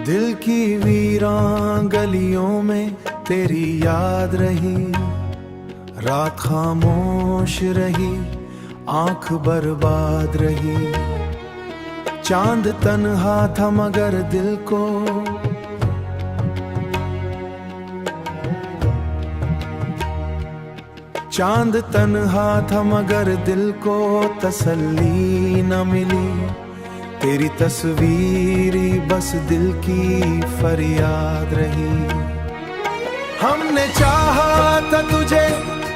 दिल की वीरान गलियों में तेरी याद रही, रात खामोश रही, आंख बर्बाद रही। चांद तन्हा था मगर दिल को चांद तन्हा था मगर दिल को तसल्ली न मिली। तेरी तस्वीरी बस दिल की फरियाद रही। हमने चाहा था तुझे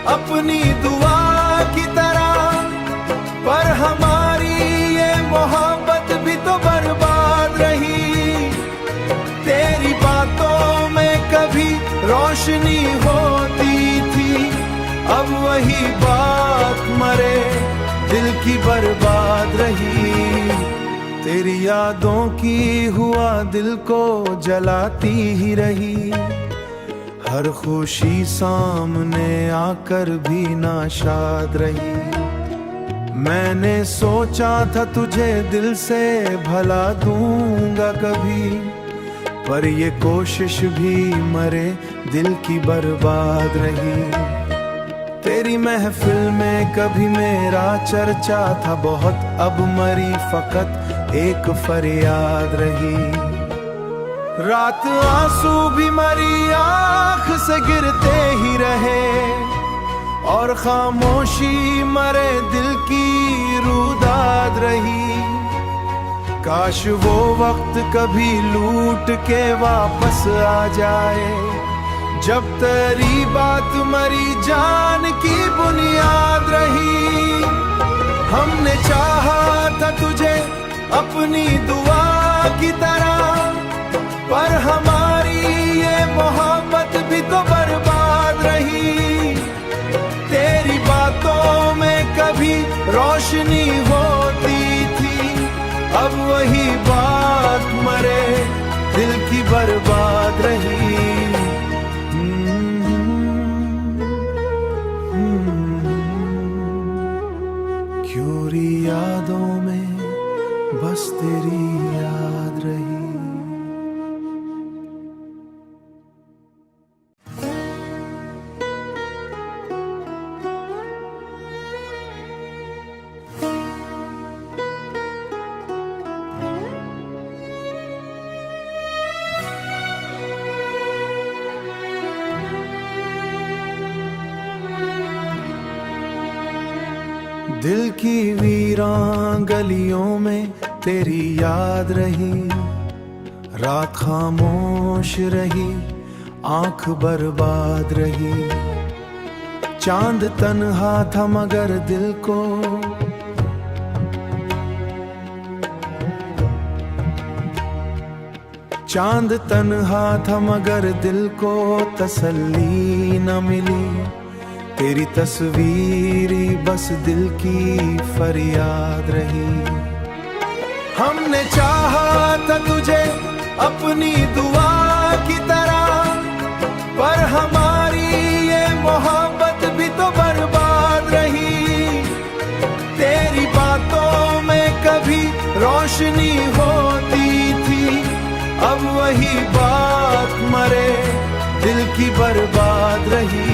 अपनी दुआ की तरह, पर हमारी ये मोहब्बत भी तो बर्बाद रही। तेरी बातों में कभी रोशनी होती थी, अब वही बात मरे दिल की बर्बाद रही। तेरी यादों की हुआ दिल को जलाती ही रही, हर खुशी सामने आकर भी नाशाद रही। मैंने सोचा था तुझे दिल से भला दूंगा कभी, पर ये कोशिश भी मरे दिल की बर्बाद रही। तेरी महफिल में कभी मेरा चर्चा था बहुत, अब मरी फकत एक फरियाद रही। रात आंसू भी मरी आंख से गिरते ही रहे, और खामोशी मरे दिल की रुदाद रही। काश वो वक्त कभी लूट के वापस आ जाए, जब तेरी बात मरी जान की बुनियाद रही। हमने चाहा था तुझे अपनी दुआ की तरह, पर हमारी ये मोहब्बत भी तो बर्बाद रही। तेरी बातों में कभी रोशनी होती थी, अब वही बात मरे दिल की बर्बाद रही। क्यों यादों में बस तेरी याद रही। दिल की वीरान गलियों में तेरी याद रही, रात खामोश रही, आंख बर्बाद रही। चांद तन्हा था मगर दिल को चांद तन्हा था मगर दिल को तसल्ली न मिली। तेरी तस्वीरी बस दिल की फरियाद रही। हमने चाहा था तुझे अपनी दुआ की तरह, पर हमारी ये मोहब्बत भी तो बर्बाद रही। तेरी बातों में कभी रोशनी होती थी, अब वही बात मरे दिल की बर्बाद रही।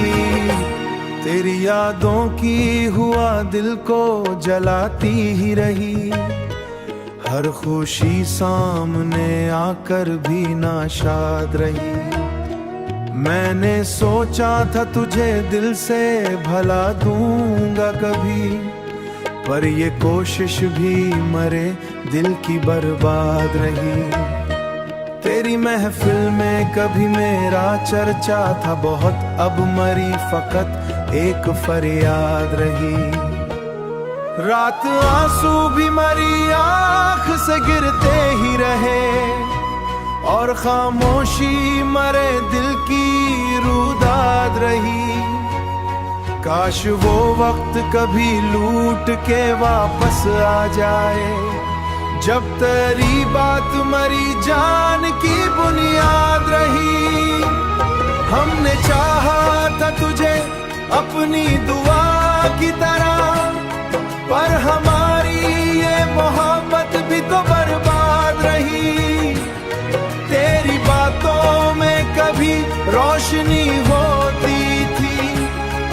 तेरी यादों की हुआ दिल को जलाती ही रही, हर खुशी सामने आकर भी नाशाद रही। मैंने सोचा था तुझे दिल से भला दूंगा कभी, पर ये कोशिश भी मरे दिल की बर्बाद रही। तेरी महफिल में कभी मेरा चर्चा था बहुत, अब मरी फकत एक फरियाद रही। रात आंसू भी मरी आंख से गिरते ही रहे, और खामोशी मरे दिल की रुदाद रही। काश वो वक्त कभी लूट के वापस आ जाए, जब तेरी बात मरी जान की बुनियाद रही। हमने चाहा था तुझे अपनी दुआ की तरह, पर हमारी ये मोहब्बत भी तो बर्बाद रही। रोशनी होती थी,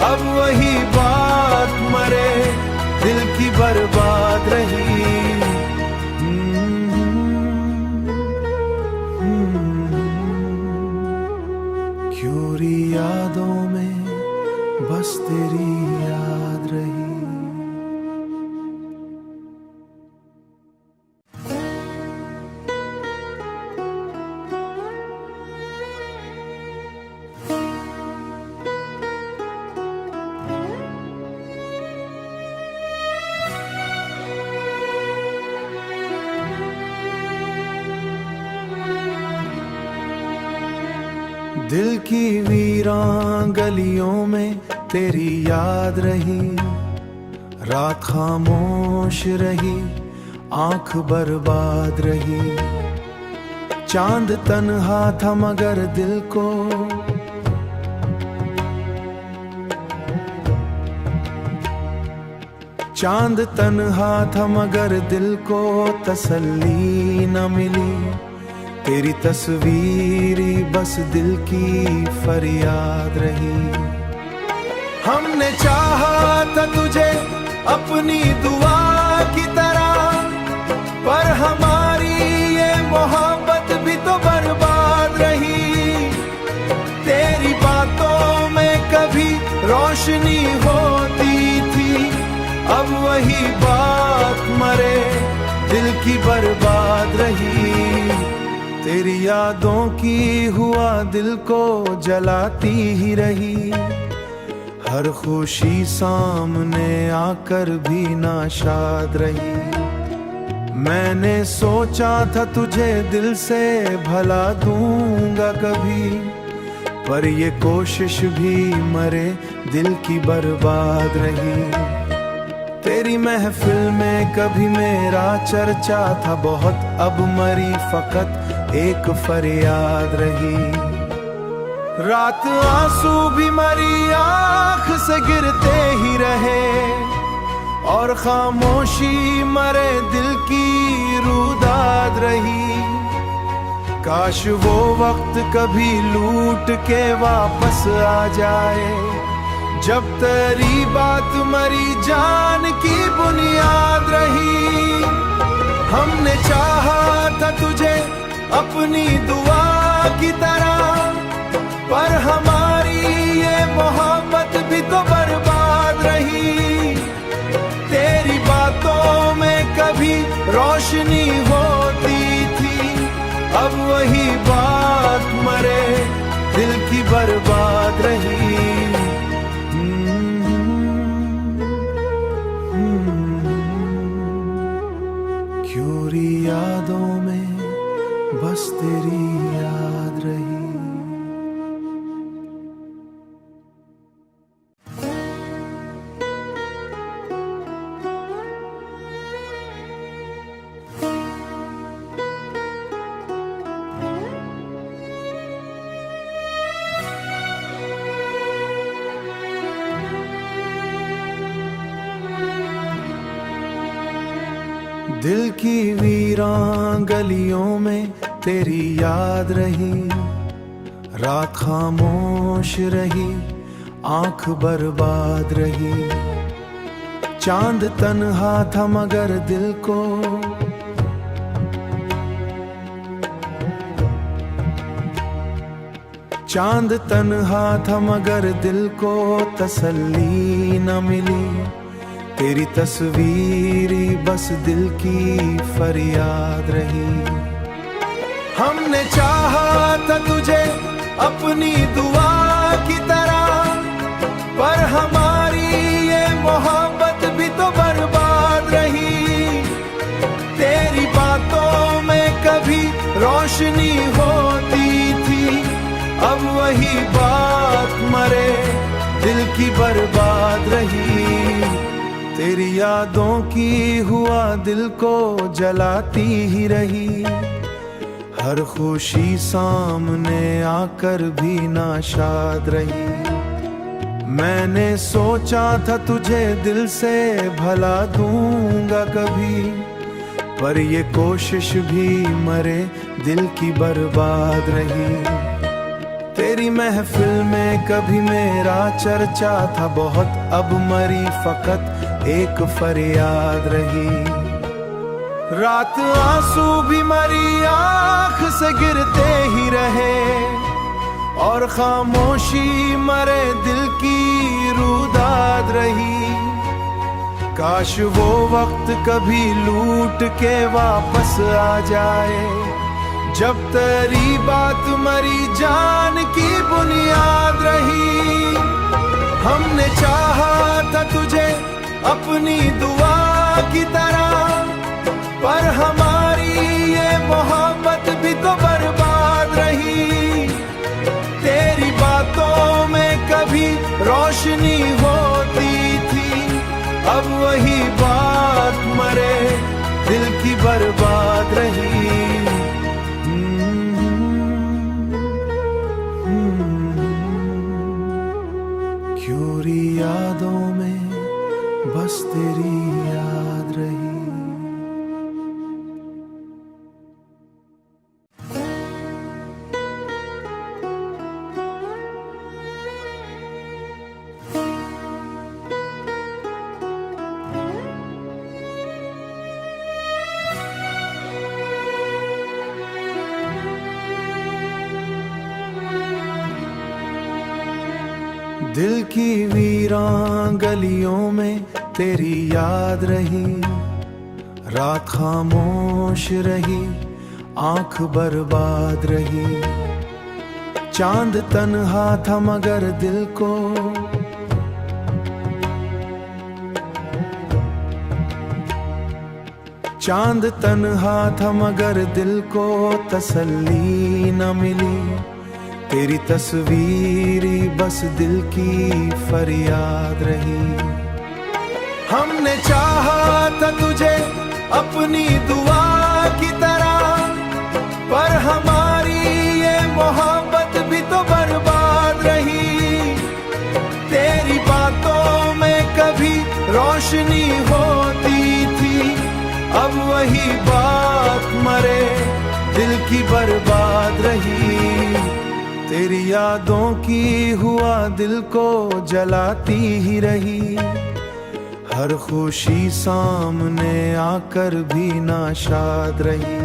अब वही बात मरे दिल की बर्बाद रही। क्यों यादों में बस तेरी याद रही। दिल की वीरान गलियों में तेरी याद रही, रात खामोश रही, आंख बर्बाद रही। चांद तन्हा था मगर दिल को चांद तन्हा था मगर दिल को तसल्ली न मिली। तेरी तस्वीरी बस दिल की फरियाद रही। हमने चाहा था तुझे अपनी दुआ की तरह, पर हमारी ये मोहब्बत भी तो बर्बाद रही। तेरी बातों में कभी रोशनी होती थी, अब वही बात मरे दिल की बर्बाद रही। तेरी यादों की हुआ दिल को जलाती ही रही, हर खुशी सामने आकर भी नाशाद रही। मैंने सोचा था तुझे दिल से भला दूंगा कभी, पर ये कोशिश भी मरे दिल की बर्बाद रही। तेरी महफिल में कभी मेरा चर्चा था बहुत, अब मरी फकत एक फरियाद रही। रात आंसू भी मरी आँख से गिरते ही रहे, और खामोशी मरे दिल की रुदाद रही। काश वो वक्त कभी लूट के वापस आ जाए, जब तेरी बात मरी जान की बुनियाद रही। हमने चाहा था तुझे अपनी दुआ की तरह, पर हमारी ये मोहब्बत भी तो बर्बाद रही। तेरी बातों में कभी रोशनी होती थी, अब वही बात मरे दिल की बर्बाद रही। क्यों यादों में बस तेरी याद रही। दिल की वीरान गलियों में तेरी याद रही, रात खामोश रही, आंख बर्बाद रही। चांद तन्हा था मगर दिल को चांद तन्हा था मगर दिल को तसल्ली न मिली। तेरी तस्वीरी बस दिल की फरियाद रही। हमने चाहा था तुझे अपनी दुआ की तरह, पर हमारी ये मोहब्बत भी तो बर्बाद रही। तेरी बातों में कभी रोशनी होती थी, अब वही बात मरे दिल की बर्बाद रही। तेरी यादों की हुआ दिल को जलाती ही रही, हर खुशी सामने आकर भी नाशाद रही। मैंने सोचा था तुझे दिल से भला दूंगा कभी, पर ये कोशिश भी मरे दिल की बर्बाद रही। तेरी महफिल में कभी मेरा चर्चा था बहुत, अब मरी फकत एक फरियाद रही। रात आंसू भी मरी आँख से गिरते ही रहे, और खामोशी मरे दिल की रुदाद रही। काश वो वक्त कभी लूट के वापस आ जाए, जब तेरी बात मरी जान की बुनियाद रही। हमने चाहा था तुझे अपनी दुआ की तरह, पर हमारी ये मोहब्बत भी तो बर्बाद रही। तेरी बातों में कभी रोशनी होती थी, अब वही बात मरे दिल की बर्बाद रही। क्यों यादों में बस तेरी याद रही। दिल की वीरान गलियों में तेरी याद रही। रात खामोश रही, आंख बर्बाद रही। चांद तन्हा था मगर दिल को चांद तन्हा था मगर दिल को तसल्ली न मिली। तेरी तस्वीरी बस दिल की फरियाद रही। हमने चाहा था तुझे अपनी दुआ की तरह, पर हमारी ये मोहब्बत भी तो बर्बाद रही। तेरी बातों में कभी रोशनी होती थी, अब वही बात मरे दिल की बर्बाद रही। तेरी यादों की हुआ दिल को जलाती ही रही। हर खुशी सामने आकर भी नाशाद रही।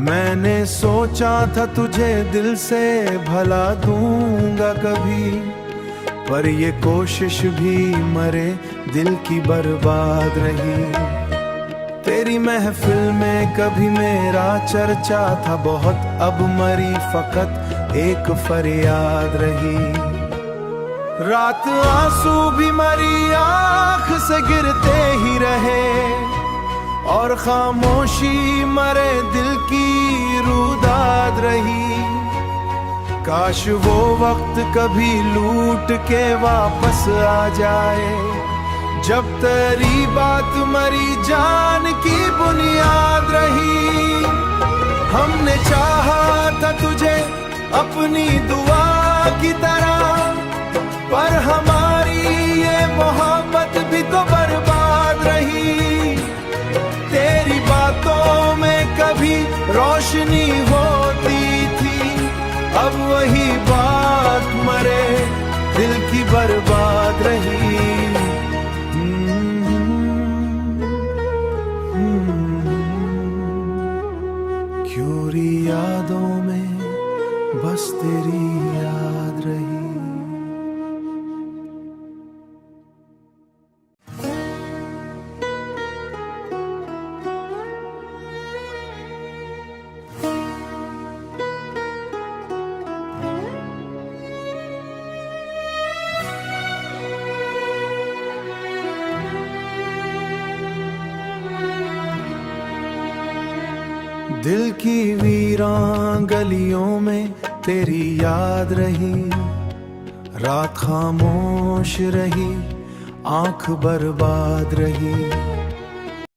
मैंने सोचा था तुझे दिल से भला दूंगा कभी, पर ये कोशिश भी मरे दिल की बर्बाद रही। तेरी महफिल में कभी मेरा चर्चा था बहुत, अब मरी फकत एक फरियाद रही। रात आंसू भी मरी आँख से गिरते ही रहे, और खामोशी मरे दिल की रुदाद रही। काश वो वक्त कभी लूट के वापस आ जाए, जब तेरी बात मरी जान की बुनियाद रही। हमने चाहा था तुझे अपनी दुआ की तरह, पर हमारी ये मोहब्बत भी तो बर्बाद रही। तेरी बातों में कभी रोशनी होती थी, अब वही बात मरे दिल की बर्बाद रही। क्यों यादों में बस तेरी याद रही। दिल की वीरान गलियों में तेरी याद रही। रात खामोश रही, आंख बर्बाद रही।